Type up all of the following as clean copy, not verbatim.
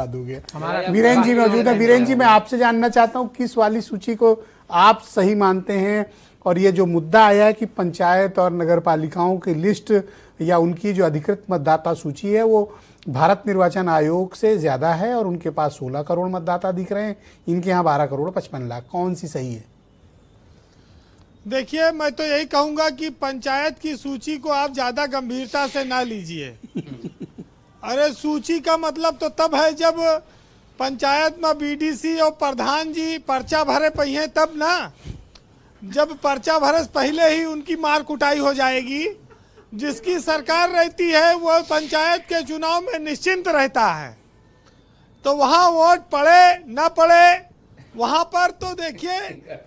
वीरेन जी मौजूद है। वीरेन जी, मैं आपसे जानना चाहता हूँ किस वाली सूची को आप सही मानते हैं, और ये जो मुद्दा आया है कि पंचायत और नगर पालिकाओं की लिस्ट या उनकी जो अधिकृत मतदाता सूची है वो भारत निर्वाचन आयोग से ज्यादा है और उनके पास 16 करोड़ मतदाता दिख रहे हैं, इनके यहाँ 12 करोड़ 55 लाख, कौन सी सही है? देखिए, मैं तो यही कहूंगा कि पंचायत की सूची को आप ज्यादा गंभीरता से ना लीजिए। अरे सूची का मतलब तो तब है जब पंचायत में बीडीसी और प्रधान जी पर्चा भरे पहिए तब ना। जब पर्चा भरे से पहले ही उनकी मार कुटाई हो जाएगी। जिसकी सरकार रहती है वो पंचायत के चुनाव में निश्चिंत रहता है, तो वहाँ वोट पड़े न पड़े वहाँ पर तो देखिए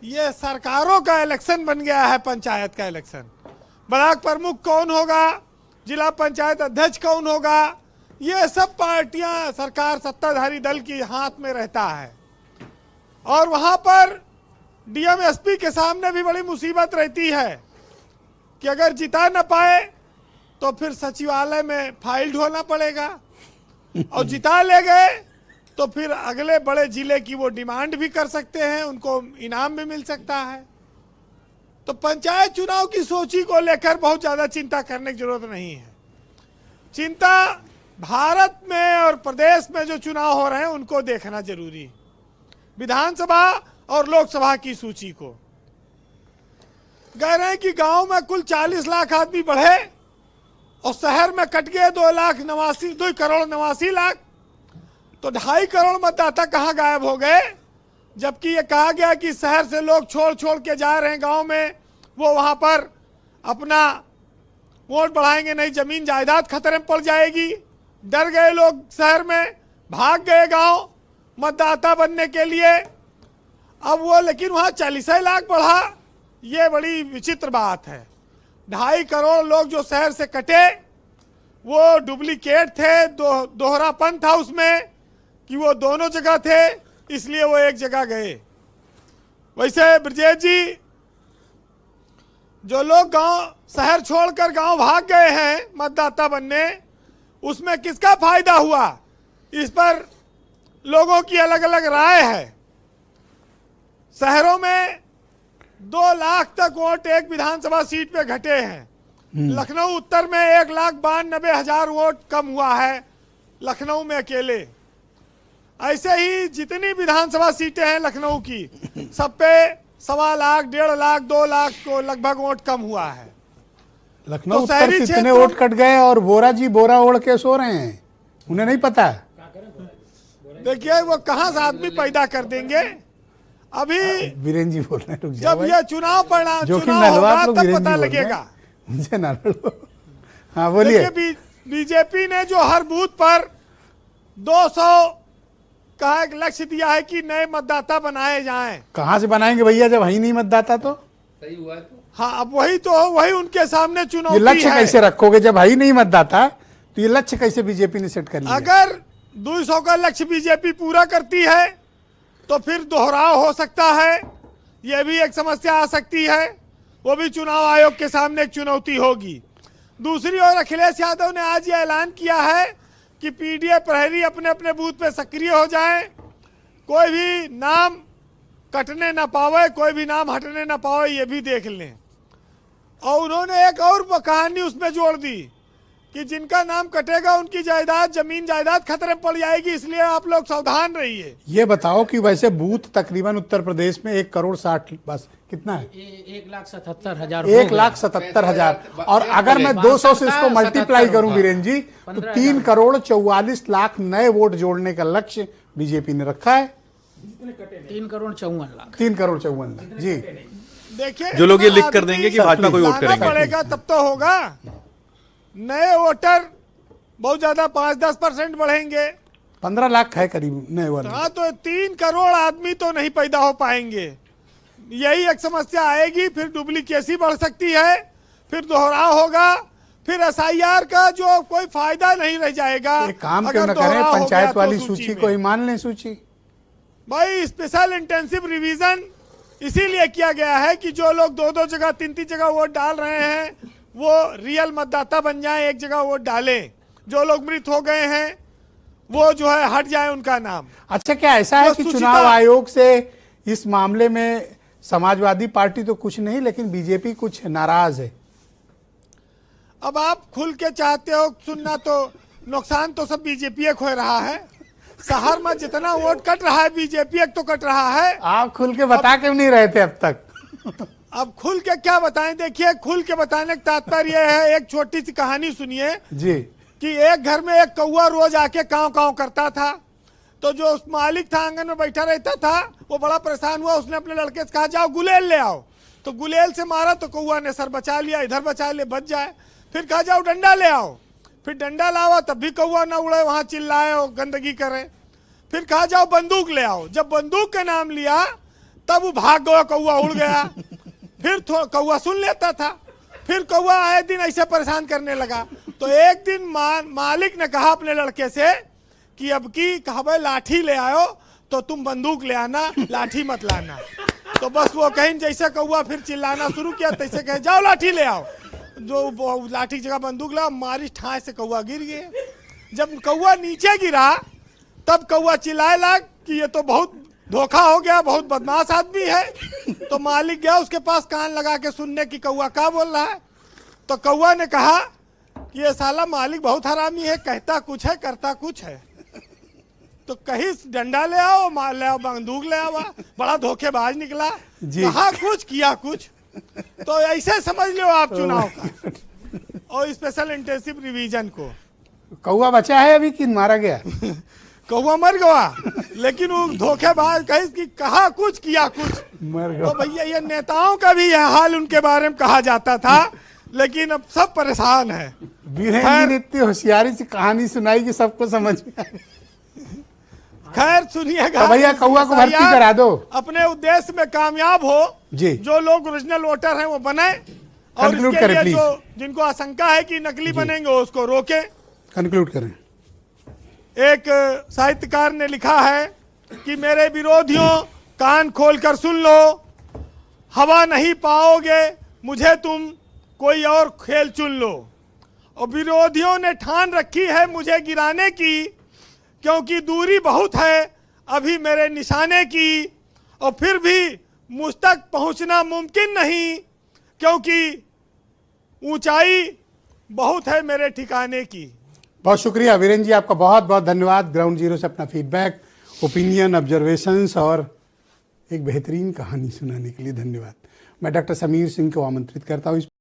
ये सरकारों का इलेक्शन बन गया है। पंचायत का इलेक्शन, ब्लॉक प्रमुख कौन होगा, जिला पंचायत अध्यक्ष कौन होगा, ये सब पार्टियां सरकार सत्ताधारी दल की हाथ में रहता है। और वहां पर डीएम एसपी के सामने भी बड़ी मुसीबत रहती है कि अगर जिता न पाए तो फिर सचिवालय में फाइल ढोना पड़ेगा, और जिता ले गए तो फिर अगले बड़े जिले की वो डिमांड भी कर सकते हैं, उनको इनाम भी मिल सकता है। तो पंचायत चुनाव की सूची को लेकर बहुत ज्यादा चिंता करने की जरूरत नहीं है। चिंता भारत में और प्रदेश में जो चुनाव हो रहे हैं उनको देखना जरूरी है। विधानसभा और लोकसभा की सूची को कह रहे हैं कि गांव में कुल 40 लाख आदमी बढ़े और शहर में कट गए 2 करोड़ 89 लाख, तो 2.5 करोड़ मतदाता कहाँ गायब हो गए? जबकि ये कहा गया कि शहर से लोग छोड़ छोड़ के जा रहे हैं गांव में, वो वहां पर अपना वोट बढ़ाएंगे नहीं, जमीन जायदाद खतरे में पड़ जाएगी। डर गए लोग, शहर में भाग गए गांव मतदाता बनने के लिए। अब वो लेकिन वहाँ 40 लाख बढ़ा, ये बड़ी विचित्र बात है। 2.5 करोड़ लोग जो शहर से कटे वो डुप्लीकेट थे, दोहरापन था उसमें कि वो दोनों जगह थे, इसलिए वो एक जगह गए। वैसे ब्रजेश जी, जो लोग गांव शहर छोड़कर गांव भाग गए हैं मतदाता बनने, उसमें किसका फायदा हुआ, इस पर लोगों की अलग अलग राय है। शहरों में 2 लाख तक वोट एक विधानसभा सीट पे घटे हैं। लखनऊ उत्तर में 1,92,000 वोट कम हुआ है लखनऊ में अकेले। ऐसे ही जितनी विधानसभा सीटें हैं लखनऊ की, सब पे 1.25 लाख 1.5 लाख 2 लाख को लगभग वोट कम हुआ है। लखनऊ तो उत्तर से इतने वोट कट गए और बोरा जी बोरा ओढ़ के सो रहे हैं, उन्हें नहीं पता। देखिए वो कहां से आदमी पैदा कर देंगे। अभी वीरेन जी बोल रहे हैं, जब ये चुनाव परिणाम होगा तब पता लगेगा। मुझे ना लड़ो। हाँ बोलिए। बीजेपी ने जो हर बूथ पर 200 का एक लक्ष्य दिया है कि नए मतदाता बनाए जाएं। कहाँ से बनाएंगे भैया जब ही नहीं मतदाता? तो सही हुआ है। हाँ, अब वही उनके सामने चुनौती है। लक्ष्य कैसे रखोगे जब ही नहीं मतदाता? तो ये लक्ष्य कैसे बीजेपी ने सेट कर लिया? अगर 200 का लक्ष्य बीजेपी पूरा करती है तो फिर दोहराव हो सकता है, यह भी एक समस्या आ सकती है। वो भी चुनाव आयोग के सामने एक चुनौती होगी। दूसरी ओर अखिलेश यादव ने आज ये ऐलान किया है कि पीडीए प्रहरी अपने अपने बूथ पे सक्रिय हो जाएं, कोई भी नाम कटने ना पावे, कोई भी नाम हटने ना पावे, ये भी देख लें। और उन्होंने एक और कहानी उसमें जोड़ दी कि जिनका नाम कटेगा उनकी जायदाद, जमीन जायदाद खतरे में पड़ जाएगी, इसलिए आप लोग सावधान रहिए। ये बताओ कि वैसे बूथ तकरीबन उत्तर प्रदेश में 1 करोड़ 60 बस कितना है? 1,77,000। 1,77,000। और अगर मैं 200 से इसको मल्टीप्लाई करूं वीरेन जी, तो 3 करोड़ 44 लाख नए वोट जोड़ने का लक्ष्य बीजेपी ने रखा है। 3 करोड़ 54 लाख। 3 करोड़ 54 लाख जी। देखिए, जो लोग ये लिख कर देंगे कि भाजपा कोई वोट करेंगे पड़ेगा तब तो होगा। नए वोटर बहुत ज्यादा 5-10% बढ़ेंगे। 15 लाख है करीब नए वाले। हाँ, तो 3 करोड़ आदमी तो नहीं पैदा हो पाएंगे, यही एक समस्या आएगी। फिर डुप्लीकेसी बढ़ सकती है, फिर दोहराव होगा, फिर एसआईआर का जो कोई फायदा नहीं रह जाएगा। एक काम क्यों न करें, पंचायत वाली सूची को ही मान लें। सूची भाई स्पेशल इंटेंसिव रिवीजन इसीलिए किया गया है कि जो लोग 2-2 जगह 3-3 जगह वोट डाल रहे हैं वो रियल मतदाता बन जाएं, एक जगह वोट डालें। जो लोग मृत हो गए हैं वो जो है हट जाए उनका नाम। अच्छा, क्या ऐसा है तो कि सुचिता- चुनाव आयोग से इस मामले में समाजवादी पार्टी तो कुछ नहीं, लेकिन बीजेपी कुछ नाराज है? अब आप खुल के चाहते हो सुनना, तो नुकसान तो सब बीजेपी को हो रहा है। शहर में जितना वोट कट रहा है बीजेपी तो कट रहा है। आप खुल के बता क्यों नहीं रहे थे अब तक? अब खुल के क्या बताएं? देखिए, खुल के बताने का तात्पर्य है, एक छोटी सी कहानी सुनिए जी। कि एक घर में एक कौवा रोज आके काव काव करता था। तो जो उस मालिक था आंगन में बैठा रहता था, वो बड़ा परेशान हुआ। उसने अपने लड़के से कहा जाओ गुलेल ले आओ। तो गुलेल से मारा तो कौवा ने सर बचा लिया, इधर बचा ले बच जाए। फिर कहा जाओ डंडा ले आओ। फिर डंडा लावा तब भी कौवा ना उड़े, वहां चिल्लाए और गंदगी करे। फिर कहा जाओ बंदूक ले आओ। जब बंदूक का नाम लिया तब वो भाग गया, कौवा उड़ गया। फिर कौवा सुन लेता था। फिर कौवा आए दिन ऐसे परेशान करने लगा। तो एक दिन मालिक ने कहा अपने लड़के से कि अब की कहा लाठी ले आयो तो तुम बंदूक ले आना, लाठी मत लाना। तो बस वो कहीं जैसे कौवा फिर चिल्लाना शुरू किया, तैसे कहे जाओ लाठी ले आओ। जो लाठी की जगह बंदूक लाओ, मारी ठाए से कौवा गिर गए। जब कौवा नीचे गिरा तब कौवा चिल्लाए लग कि ये तो बहुत धोखा हो गया, बहुत बदमाश आदमी है। तो मालिक गया उसके पास कान लगा के सुनने की कौवा क्या बोल रहा है। तो कौवा ने कहा कि ये साला मालिक बहुत हरामी है, कहता कुछ है करता कुछ है। तो कहीं डंडा ले आओ, ले आओ बंदूक ले आओ, बड़ा धोखेबाज निकला। कहा कुछ किया कुछ। तो ऐसे समझ लो आप चुनाव का और स्पेशल इंटेंसिव रिवीजन को। कौवा बचा है अभी कि मारा गया? कौवा मर गया, लेकिन वो धोखेबाज कहीं कि कहा कुछ किया कुछ मर गया। तो भैया ये नेताओं का भी यह हाल उनके बारे में कहा जाता था, लेकिन अब सब परेशान है। वीरेंद्र जी ने इतनी होशियारी से कहानी सुनाई कि सबको समझ में आई। खैर सुनिएगा, तो भैया कौवा को भर्ती करा दो। अपने उद्देश्य में कामयाब हो जी। जो लोग ओरिजिनल वोटर हैं वो बने, और Conclude इसके करें, लिए please। जो जिनको आशंका है कि नकली बनेंगे उसको रोके। कंक्लूड करें। एक साहित्यकार ने लिखा है कि मेरे विरोधियों कान खोलकर सुन लो, हवा नहीं पाओगे मुझे तुम कोई और खेल चुन लो। और विरोधियों ने ठान रखी है मुझे गिराने की, क्योंकि दूरी बहुत है अभी मेरे निशाने की। और फिर भी मुझ तक पहुंचना मुमकिन नहीं, क्योंकि ऊंचाई बहुत है मेरे ठिकाने की। बहुत शुक्रिया वीरेंद्र जी, आपका बहुत बहुत धन्यवाद। ग्राउंड जीरो से अपना फीडबैक, ओपिनियन, ऑब्जर्वेशंस और एक बेहतरीन कहानी सुनाने के लिए धन्यवाद। मैं डॉक्टर समीर सिंह को आमंत्रित करता हूँ इस